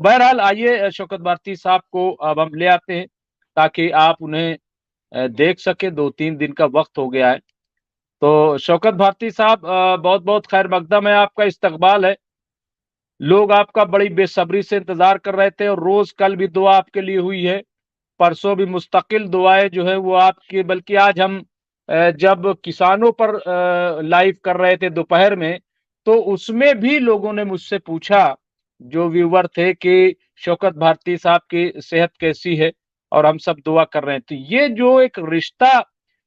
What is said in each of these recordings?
बहरहाल आइए शौकत भारती साहब को अब हम ले आते हैं ताकि आप उन्हें देख सके। 2-3 दिन का वक्त हो गया है। तो शौकत भारती साहब, बहुत बहुत खैर मकदम है, आपका इस्तकबाल है। लोग आपका बड़ी बेसब्री से इंतजार कर रहे थे और रोज कल भी दुआ आपके लिए हुई है, परसों भी मुस्तकिल दुआएं जो है वो आपकी। बल्कि आज हम जब किसानों पर लाइव कर रहे थे दोपहर में, तो उसमें भी लोगों ने मुझसे पूछा, जो व्यूवर थे, कि शौकत भारती साहब की सेहत कैसी है, और हम सब दुआ कर रहे हैं। तो ये जो एक रिश्ता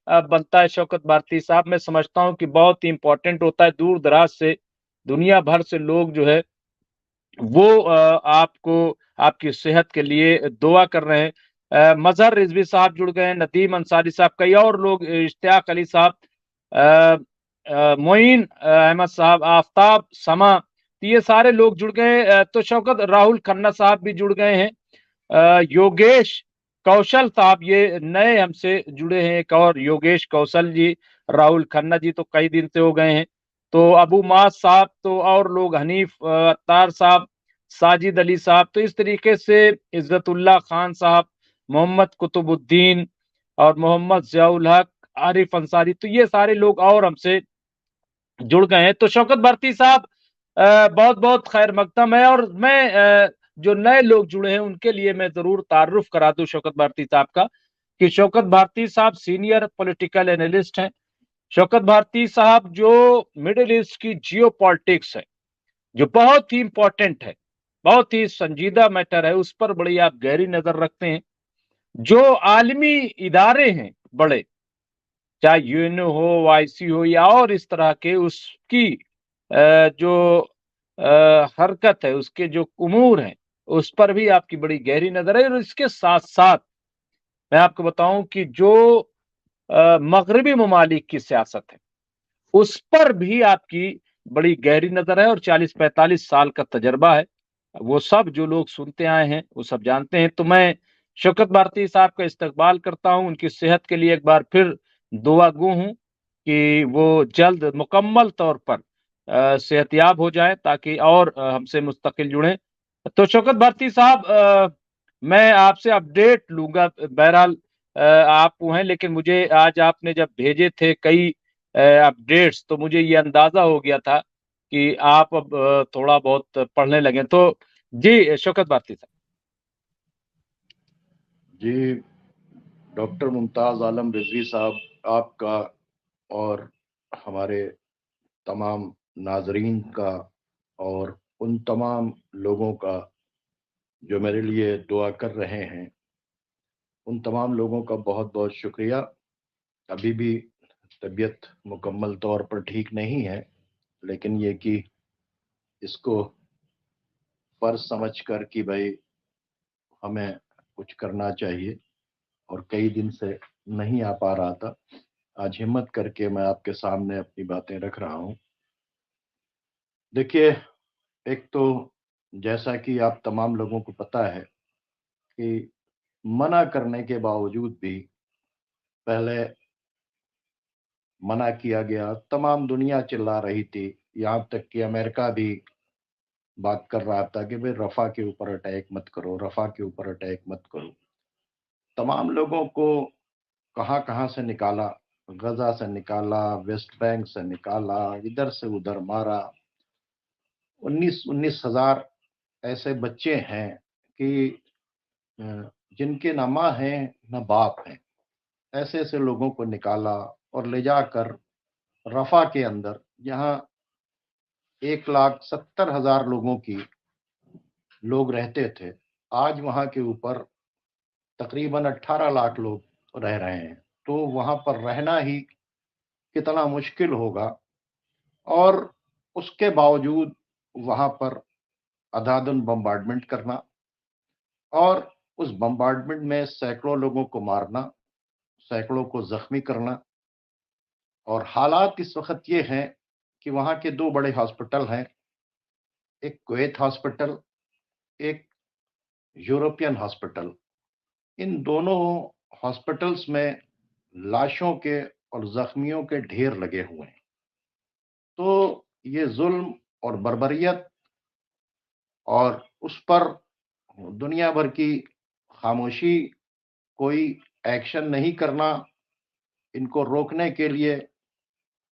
बनता है शौकत भारती साहब, मैं समझता हूँ कि बहुत ही इंपॉर्टेंट होता है। दूर दराज से, दुनिया भर से लोग जो है वो आपको, आपकी सेहत के लिए दुआ कर रहे हैं। मजहर रिजवी साहब जुड़ गए हैं, नदीम अंसारी साहब, कई और लोग, इश्तियाक अली साहब, मोइन अहमद साहब, आफ्ताब समा, तो ये सारे लोग जुड़ गए। तो शौकत राहुल खन्ना साहब भी जुड़ गए हैं। योगेश कौशल साहब ये नए हमसे जुड़े हैं, एक और योगेश कौशल जी। राहुल खन्ना जी तो कई दिन से हो गए हैं। तो अबू मास साहब, तो और लोग, हनीफ अत्तार साहब, साजिद अली साहब, तो इस तरीके से इज्जतुल्लाह खान साहब, मोहम्मद कुतुबुद्दीन और मोहम्मद जियाउल हक, आरिफ अंसारी, तो ये सारे लोग और हमसे जुड़ गए हैं। तो शौकत भारती साहब, बहुत बहुत खैर मकदम है। और मैं जो नए लोग जुड़े हैं उनके लिए मैं जरूर तारुफ करा दूं शौकत भारती साहब का, कि शौकत भारती साहब सीनियर पॉलिटिकल एनालिस्ट हैं। शौकत भारती साहब जो मिडिल ईस्ट की जियो पॉलिटिक्स है, जो बहुत ही इंपॉर्टेंट है, बहुत ही संजीदा मैटर है, उस पर बड़ी आप गहरी नजर रखते हैं। जो आलमी इदारे हैं बड़े, चाहे यूएनओ हो, आईसी हो, या और इस तरह के, उसकी जो हरकत है, उसके जो उमूर हैं, उस पर भी आपकी बड़ी गहरी नजर है। और इसके साथ साथ मैं आपको बताऊं कि जो मगरबी ममालिक की सियासत है, उस पर भी आपकी बड़ी गहरी नजर है, और 40-45 साल का तजर्बा है। वो सब जो लोग सुनते आए हैं वो सब जानते हैं। तो मैं शौकत भारती साहब का इस्तकबाल करता हूं, उनकी सेहत के लिए एक बार फिर दुआ गो हूं कि वो जल्द मुकम्मल तौर पर सेहतयाब हो जाए, ताकि और हमसे मुस्तकिल जुड़े। तो शौकत भारती साहब, मैं आपसे अपडेट लूंगा। बहरहाल आप वो हैं, लेकिन मुझे आज आपने जब भेजे थे कई अपडेट्स, तो मुझे ये अंदाजा हो गया था कि आप अब थोड़ा बहुत पढ़ने लगे। तो जी शौकत भारती साहब। जी, डॉक्टर मुमताज़ आलम रिजवी साहब, आपका और हमारे तमाम नाजरीन का और उन तमाम लोगों का जो मेरे लिए दुआ कर रहे हैं, उन तमाम लोगों का बहुत बहुत शुक्रिया। अभी भी तबीयत मुकम्मल तौर पर ठीक नहीं है, लेकिन ये कि इसको फर्ज समझ कर कि भाई हमें कुछ करना चाहिए, और कई दिन से नहीं आ पा रहा था। आज हिम्मत करके मैं आपके सामने अपनी बातें रख रहा हूँ। देखिए, एक तो जैसा कि आप तमाम लोगों को पता है कि मना करने के बावजूद भी पहले मना किया गया, तमाम दुनिया चिल्ला रही थी, यहाँ तक कि अमेरिका भी बात कर रहा था कि भाई रफा के ऊपर अटैक मत करो, रफा के ऊपर अटैक मत करो। तमाम लोगों को कहाँ कहाँ से निकाला, गजा से निकाला, वेस्ट बैंक से निकाला, इधर से उधर मारा। 19 हजार ऐसे बच्चे हैं कि जिनके ना माँ हैं ना बाप हैं, ऐसे ऐसे लोगों को निकाला और ले जाकर रफा के अंदर, जहाँ 1,70,000 लोग रहते थे, आज वहाँ के ऊपर तकरीबन 18 लाख लोग रह रहे हैं। तो वहाँ पर रहना ही कितना मुश्किल होगा। और उसके बावजूद वहाँ पर अंधाधुंध बम्बार्डमेंट करना, और उस बम्बार्डमेंट में सैकड़ों लोगों को मारना, सैकड़ों को जख्मी करना। और हालात इस वक्त ये हैं कि वहाँ के दो बड़े हॉस्पिटल हैं, एक कुवैत हॉस्पिटल, एक यूरोपियन हॉस्पिटल। इन दोनों हॉस्पिटल्स में लाशों के और जख्मियों के ढेर लगे हुए हैं। तो ये जुल्म और बर्बरियत, और उस पर दुनिया भर की खामोशी, कोई एक्शन नहीं करना, इनको रोकने के लिए,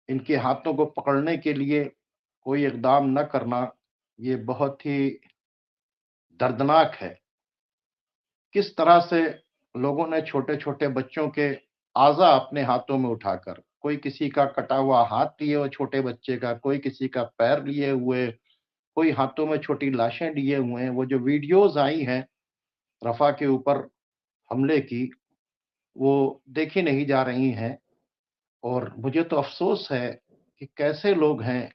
इनके हाथों को पकड़ने के लिए कोई इकदाम न करना, ये बहुत ही दर्दनाक है। किस तरह से लोगों ने छोटे छोटे बच्चों के आज़ा अपने हाथों में उठाकर, कोई किसी का कटा हुआ हाथ लिए हुए छोटे बच्चे का, कोई किसी का पैर लिए हुए, कोई हाथों में छोटी लाशें लिए हुए हैं। वो जो वीडियोस आई हैं रफा के ऊपर हमले की, वो देखी नहीं जा रही हैं। और मुझे तो अफसोस है कि कैसे लोग हैं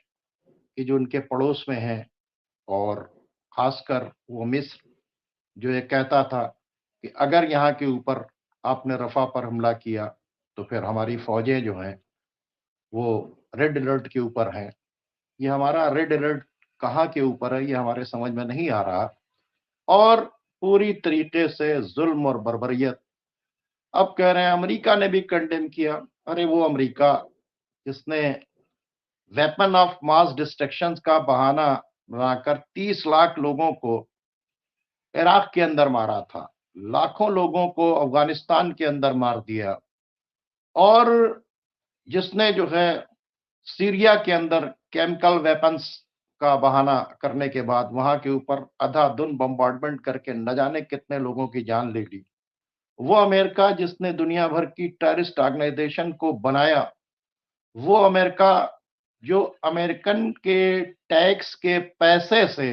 कि जो उनके पड़ोस में हैं, और खासकर वो मिस्र, जो ये कहता था कि अगर यहाँ के ऊपर आपने रफा पर हमला किया तो फिर हमारी फौजें जो हैं वो रेड अलर्ट के ऊपर हैं। ये हमारा रेड अलर्ट कहाँ के ऊपर है, ये हमारे समझ में नहीं आ रहा। और पूरी तरीके से जुल्म और बर्बरियत। अब कह रहे हैं अमेरिका ने भी कंडेम किया। अरे वो अमेरिका जिसने वेपन ऑफ मास डिस्ट्रक्शन का बहाना बनाकर 30 लाख लोगों को इराक के अंदर मारा था, लाखों लोगों को अफगानिस्तान के अंदर मार दिया, और जिसने जो है सीरिया के अंदर केमिकल वेपन्स का बहाना करने के बाद वहां के ऊपर अंधाधुंध बम्बार्डमेंट करके न जाने कितने लोगों की जान ले ली, वो अमेरिका जिसने दुनिया भर की टेररिस्ट ऑर्गेनाइजेशन को बनाया, वो अमेरिका जो अमेरिकन के टैक्स के पैसे से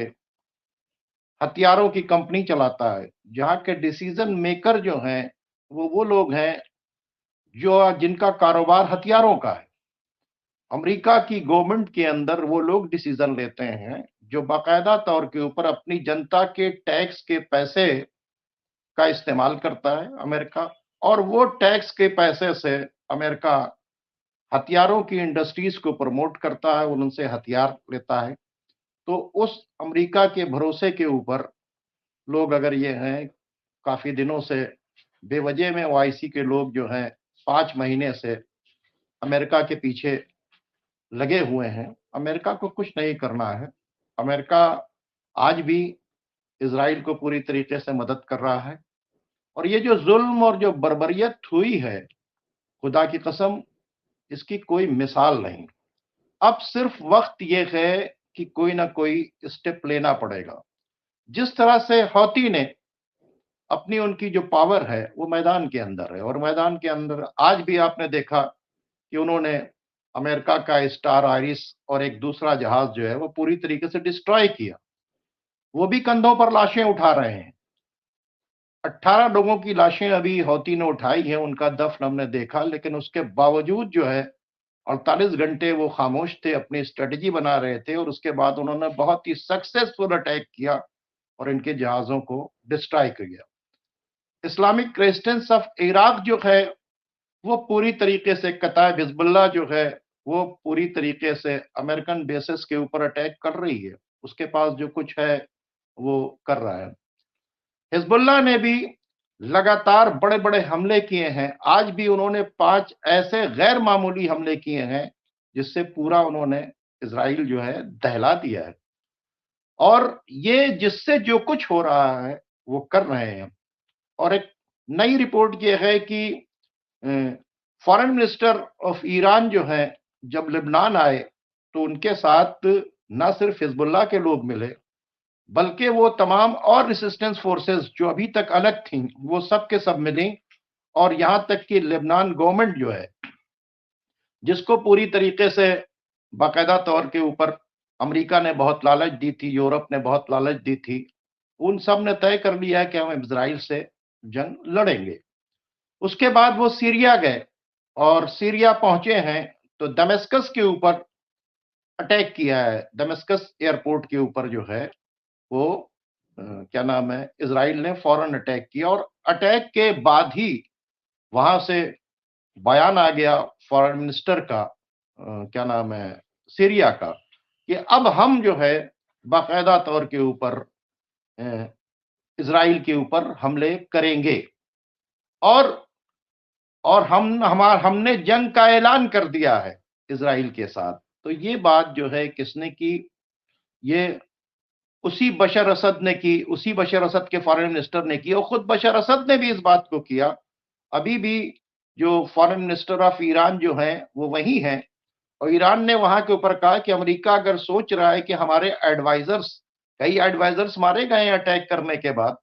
हथियारों की कंपनी चलाता है, जहां के डिसीजन मेकर जो हैं वो लोग हैं जो जिनका कारोबार हथियारों का है। अमेरिका की गवर्नमेंट के अंदर वो लोग डिसीजन लेते हैं जो बाकायदा तौर के ऊपर अपनी जनता के टैक्स के पैसे का इस्तेमाल करता है अमेरिका, और वो टैक्स के पैसे से अमेरिका हथियारों की इंडस्ट्रीज को प्रमोट करता है, उनसे हथियार लेता है। तो उस अमेरिका के भरोसे के ऊपर लोग अगर ये हैं, काफी दिनों से बेवजह में ओआईसी के लोग जो हैं 5 महीने से अमेरिका के पीछे लगे हुए हैं। अमेरिका को कुछ नहीं करना है। अमेरिका आज भी इजराइल को पूरी तरीके से मदद कर रहा है। और ये जो जुल्म और जो बर्बरियत हुई है, खुदा की कसम, इसकी कोई मिसाल नहीं। अब सिर्फ वक्त ये है कि कोई ना कोई स्टेप लेना पड़ेगा। जिस तरह से हौती ने अपनी उनकी जो पावर है वो मैदान के अंदर है, और मैदान के अंदर आज भी आपने देखा कि उन्होंने अमेरिका का स्टार आइरिस और एक दूसरा जहाज जो है वो पूरी तरीके से डिस्ट्रॉय किया। वो भी कंधों पर लाशें उठा रहे हैं। 18 लोगों की लाशें अभी हौती ने उठाई हैं, उनका दफन हमने देखा, लेकिन उसके बावजूद जो है 48 घंटे वो खामोश थे, अपनी स्ट्रेटजी बना रहे थे, और उसके बाद उन्होंने बहुत ही सक्सेसफुल अटैक किया और इनके जहाजों को डिस्ट्रॉय किया। इस्लामिक रेजिस्टेंस ऑफ इराक जो है वो पूरी तरीके से कताब हिजबुल्लाह जो है वो पूरी तरीके से अमेरिकन बेसिस के ऊपर अटैक कर रही है। उसके पास जो कुछ है वो कर रहा है। हिजबुल्लाह ने भी लगातार बड़े बड़े हमले किए हैं। आज भी उन्होंने 5 ऐसे गैर मामूली हमले किए हैं जिससे पूरा उन्होंने इजराइल जो है दहला दिया है। और ये जिससे जो कुछ हो रहा है वो कर रहे हैं। और एक नई रिपोर्ट ये है कि फॉरेन मिनिस्टर ऑफ ईरान जो है जब लेबनान आए तो उनके साथ न सिर्फ हिजबुल्लाह के लोग मिले, बल्कि वो तमाम और रेसिस्टेंस फोर्सेस जो अभी तक अलग थीं वो सब के सब मिली। और यहां तक कि लेबनान गवर्नमेंट जो है, जिसको पूरी तरीके से बाकायदा तौर के ऊपर अमेरिका ने बहुत लालच दी थी, यूरोप ने बहुत लालच दी थी, उन सब ने तय कर लिया है कि हम इजराइल से जंग लड़ेंगे। उसके बाद वो सीरिया गए, और सीरिया पहुंचे हैं तो दमिश्कस के ऊपर अटैक किया है। दमिश्कस एयरपोर्ट के ऊपर जो है वो क्या नाम है, इजराइल ने फौरन अटैक किया, और अटैक के बाद ही वहां से बयान आ गया फॉरेन मिनिस्टर का, क्या नाम है, सीरिया का, कि अब हम जो है बाकायदा तौर के ऊपर इजराइल के ऊपर हमले करेंगे, और हमने जंग का ऐलान कर दिया है इजराइल के साथ। तो ये बात जो है किसने की, ये उसी बशर असद ने की, उसी बशर असद के फॉरेन मिनिस्टर ने की, और खुद बशर असद ने भी इस बात को किया। अभी भी जो फॉरेन मिनिस्टर ऑफ ईरान जो हैं वो वही हैं, और ईरान ने वहां के ऊपर कहा कि अमेरिका अगर सोच रहा है कि हमारे एडवाइजर्स, कई एडवाइजर्स मारे गए अटैक करने के बाद,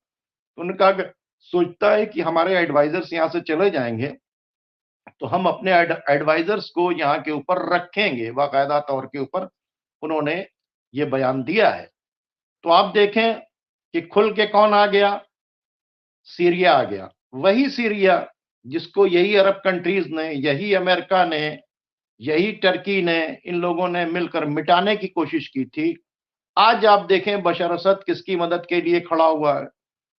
तो उनका अगर सोचता है कि हमारे एडवाइजर्स यहां से चले जाएंगे तो हम अपने एडवाइजर्स को यहाँ के ऊपर रखेंगे, बाकायदा तौर के ऊपर उन्होंने ये बयान दिया है। तो आप देखें कि खुल के कौन आ गया, सीरिया आ गया। वही सीरिया जिसको यही अरब कंट्रीज ने, यही अमेरिका ने, यही टर्की ने, इन लोगों ने मिलकर मिटाने की कोशिश की थी, आज आप देखें बशर असद किसकी मदद के लिए खड़ा हुआ है।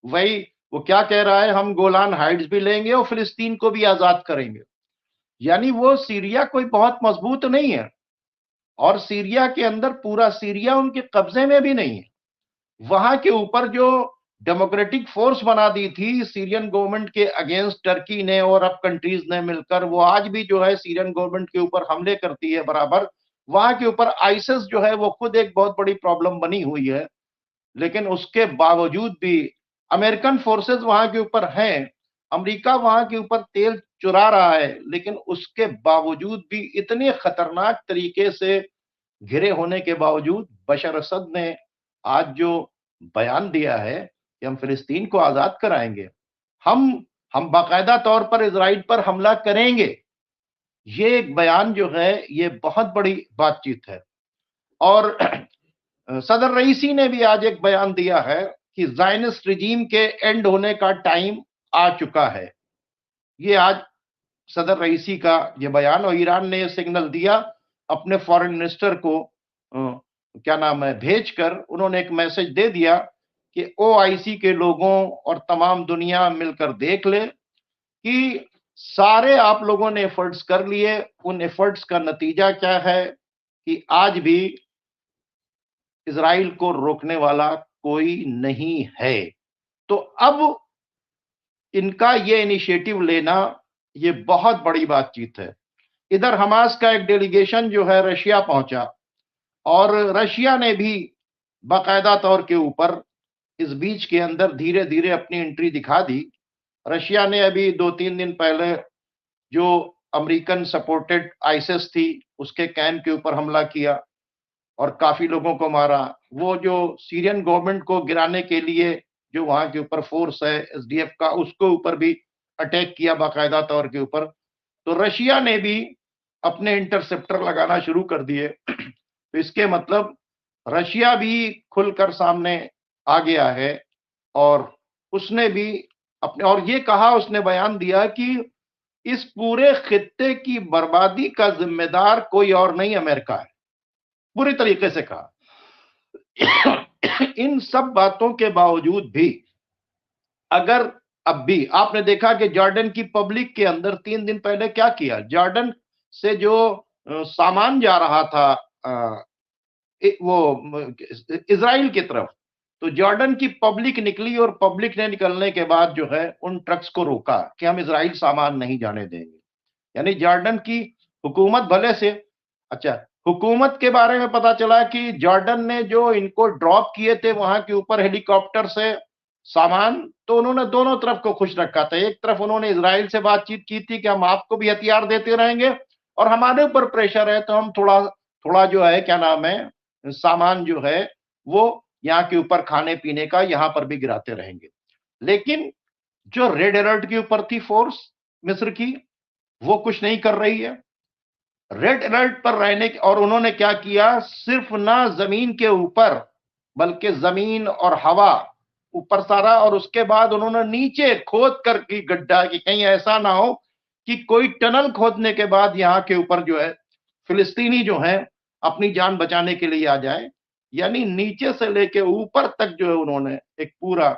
वही वो क्या कह रहा है, हम गोलान हाइट्स भी लेंगे और फिलिस्तीन को भी आजाद करेंगे। यानी वो सीरिया कोई बहुत मजबूत नहीं है, और सीरिया के अंदर पूरा सीरिया उनके कब्जे में भी नहीं है। वहां के ऊपर जो डेमोक्रेटिक फोर्स बना दी थी सीरियन गवर्नमेंट के अगेंस्ट टर्की ने और अरब कंट्रीज ने मिलकर, वो आज भी जो है सीरियन गवर्नमेंट के ऊपर हमले करती है बराबर। वहां के ऊपर आईसिस जो है वो खुद एक बहुत बड़ी प्रॉब्लम बनी हुई है, लेकिन उसके बावजूद भी अमेरिकन फोर्सेस वहां के ऊपर हैं, अमेरिका वहां के ऊपर तेल चुरा रहा है, लेकिन उसके बावजूद भी इतने खतरनाक तरीके से घिरे होने के बावजूद बशर असद ने आज जो बयान दिया है कि हम फिलिस्तीन को आजाद कराएंगे, हम बाकायदा तौर पर इजराइल पर हमला करेंगे, ये एक बयान जो है ये बहुत बड़ी बातचीत है। और सदर रईसी ने भी आज एक बयान दिया है कि ज़ायनिस्ट रिजीम के एंड होने का टाइम आ चुका है। ये आज सदर रईसी का ये बयान, और ईरान ने ये सिग्नल दिया अपने फॉरेन मिनिस्टर को क्या नाम है भेजकर, उन्होंने एक मैसेज दे दिया कि ओआईसी के लोगों और तमाम दुनिया मिलकर देख ले कि सारे आप लोगों ने एफर्ट्स कर लिए, उन एफर्ट्स का नतीजा क्या है कि आज भी इजराइल को रोकने वाला कोई नहीं है। तो अब इनका ये इनिशिएटिव लेना ये बहुत बड़ी बातचीत है। इधर हमास का एक डेलीगेशन जो है रशिया पहुंचा, और रशिया ने भी बाकायदा तौर के ऊपर इस बीच के अंदर धीरे धीरे अपनी एंट्री दिखा दी। रशिया ने अभी 2-3 दिन पहले जो अमेरिकन सपोर्टेड आईसिस थी उसके कैंप के ऊपर हमला किया और काफी लोगों को मारा। वो जो सीरियन गवर्नमेंट को गिराने के लिए जो वहां के ऊपर फोर्स है एसडीएफ का, उसको ऊपर भी अटैक किया बाकायदा तौर के ऊपर। तो रशिया ने भी अपने इंटरसेप्टर लगाना शुरू कर दिए। तो इसके मतलब रशिया भी खुलकर सामने आ गया है, और उसने भी अपने, और ये कहा, उसने बयान दिया कि इस पूरे खित्ते की बर्बादी का जिम्मेदार कोई और नहीं अमेरिका है, पूरी तरीके से कहा। इन सब बातों के बावजूद भी अगर अब भी आपने देखा कि जॉर्डन की पब्लिक के अंदर 3 दिन पहले क्या किया, जॉर्डन से जो सामान जा रहा था वो इजराइल की तरफ, तो जॉर्डन की पब्लिक निकली, और पब्लिक ने निकलने के बाद जो है उन ट्रक्स को रोका कि हम इजराइल सामान नहीं जाने देंगे। यानी जॉर्डन की हुकूमत भले से, अच्छा हुकूमत के बारे में पता चला कि जॉर्डन ने जो इनको ड्रॉप किए थे वहां के ऊपर हेलीकॉप्टर से सामान, तो उन्होंने दोनों तरफ को खुश रखा था। एक तरफ उन्होंने इजराइल से बातचीत की थी कि हम आपको भी हथियार देते रहेंगे, और हमारे ऊपर प्रेशर है तो हम थोड़ा थोड़ा जो है क्या नाम है सामान जो है वो यहाँ के ऊपर खाने पीने का यहाँ पर भी गिराते रहेंगे। लेकिन जो रेड अलर्ट के ऊपर थी फोर्स मिस्र की, वो कुछ नहीं कर रही है रेड अलर्ट पर रहने के। और उन्होंने क्या किया, सिर्फ ना जमीन के ऊपर बल्कि जमीन और हवा ऊपर सारा, और उसके बाद उन्होंने नीचे खोद कर की गड्ढा कि कहीं ऐसा ना हो कि कोई टनल खोदने के बाद यहाँ के ऊपर जो है फिलिस्तीनी जो है अपनी जान बचाने के लिए आ जाए। यानी नीचे से लेके ऊपर तक जो है उन्होंने एक पूरा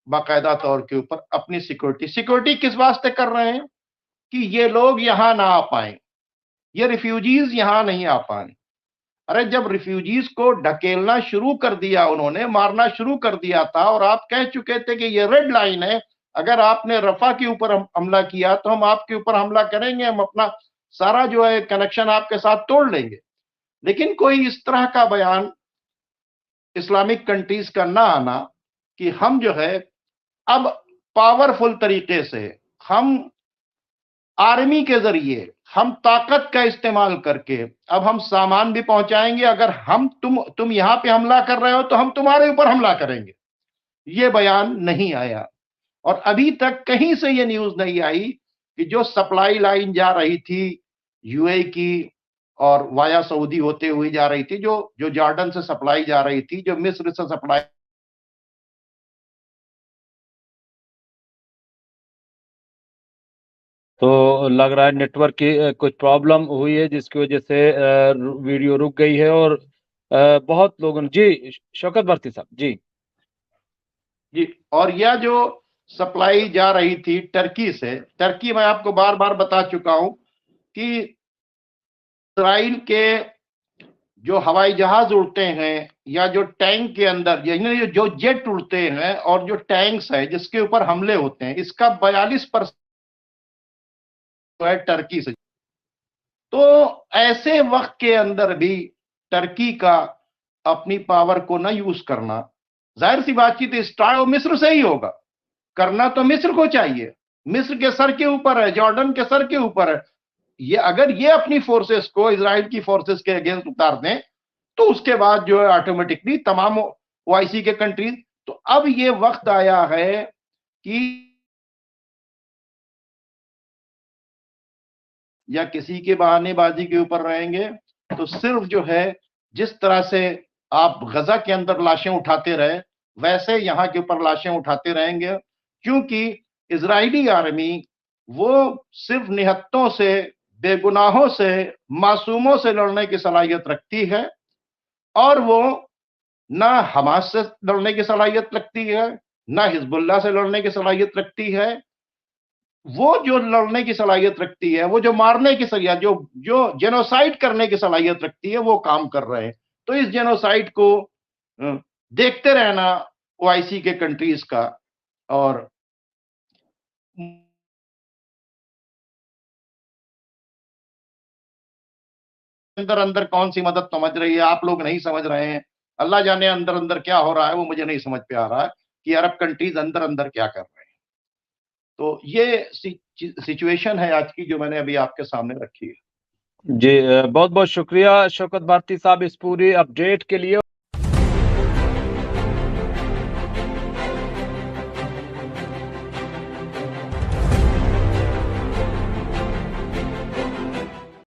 बाकायदा तौर के ऊपर अपनी सिक्योरिटी किस वास्ते कर रहे हैं कि ये लोग यहां ना आ पाए, ये रिफ्यूजीज यहां नहीं आ पाए। अरे जब रिफ्यूजीज को ढकेलना शुरू कर दिया, उन्होंने मारना शुरू कर दिया था, और आप कह चुके थे कि ये रेड लाइन है, अगर आपने रफा के ऊपर हमला किया तो हम आपके ऊपर हमला करेंगे, हम अपना सारा जो है कनेक्शन आपके साथ तोड़ लेंगे। लेकिन कोई इस तरह का बयान इस्लामिक कंट्रीज का ना आना कि हम जो है अब पावरफुल तरीके से हम आर्मी के जरिए हम ताकत का इस्तेमाल करके अब हम सामान भी पहुंचाएंगे, अगर हम तुम यहां पे हमला कर रहे हो तो हम तुम्हारे ऊपर हमला करेंगे, ये बयान नहीं आया। और अभी तक कहीं से ये न्यूज नहीं आई कि जो सप्लाई लाइन जा रही थी यूएई की और वाया सऊदी होते हुए जा रही थी, जो जॉर्डन से सप्लाई जा रही थी, जो मिस्र से सप्लाई, तो लग रहा है नेटवर्क की कुछ प्रॉब्लम हुई है जिसकी वजह से वीडियो रुक गई है। और बहुत लोगों जी शौकत भारती साहब जी और यह जो सप्लाई जा रही थी टर्की से, टर्की मैं आपको बार बार बता चुका हूं कि इस्राइल के जो हवाई जहाज उड़ते हैं या जो टैंक के अंदर यानी जो जेट उड़ते हैं और जो टैंक्स है जिसके ऊपर हमले होते हैं, इसका 42% है टर्की से। तो ऐसे वक्त के अंदर भी टर्की का अपनी पावर को ना यूज करना, जाहिर सी बातचीत स्टार्ट मिस्र से ही होगा, करना तो मिस्र को चाहिए, मिस्र के सर के ऊपर है, जॉर्डन के सर के ऊपर है। ये अगर ये अपनी फोर्सेस को इजराइल की फोर्सेस के अगेंस्ट उतार दें तो उसके बाद जो है ऑटोमेटिकली तमाम ओआईसी के कंट्रीज, तो अब ये वक्त आया है कि या किसी के बहानेबाजी के ऊपर रहेंगे तो सिर्फ जो है जिस तरह से आप गजा के अंदर लाशें उठाते रहे वैसे यहां के ऊपर लाशें उठाते रहेंगे, क्योंकि इजरायली आर्मी वो सिर्फ निहत्तों से, बेगुनाहों से, मासूमों से लड़ने की सलाहियत रखती है, और वो ना हमास से लड़ने की सलाहियत रखती है, ना हिजबुल्लाह से लड़ने की सलाहियत रखती है। वो जो लड़ने की सलाहियत रखती है, वो जो मारने की सलाहियत, जो जेनोसाइड करने की सलाहियत रखती है, वो काम कर रहे हैं। तो इस जेनोसाइड को देखते रहना ओआईसी के कंट्रीज का, और अंदर अंदर कौन सी मदद समझ रही है, आप लोग नहीं समझ रहे हैं। अल्लाह जाने अंदर अंदर क्या हो रहा है, वो मुझे नहीं समझ पे आ रहा है कि अरब कंट्रीज अंदर अंदर क्या कर रहे हैं। तो ये सिचुएशन है आज की जो मैंने अभी आपके सामने रखी है। जी बहुत बहुत शुक्रिया शौकत भारती साहब इस पूरी अपडेट के लिए।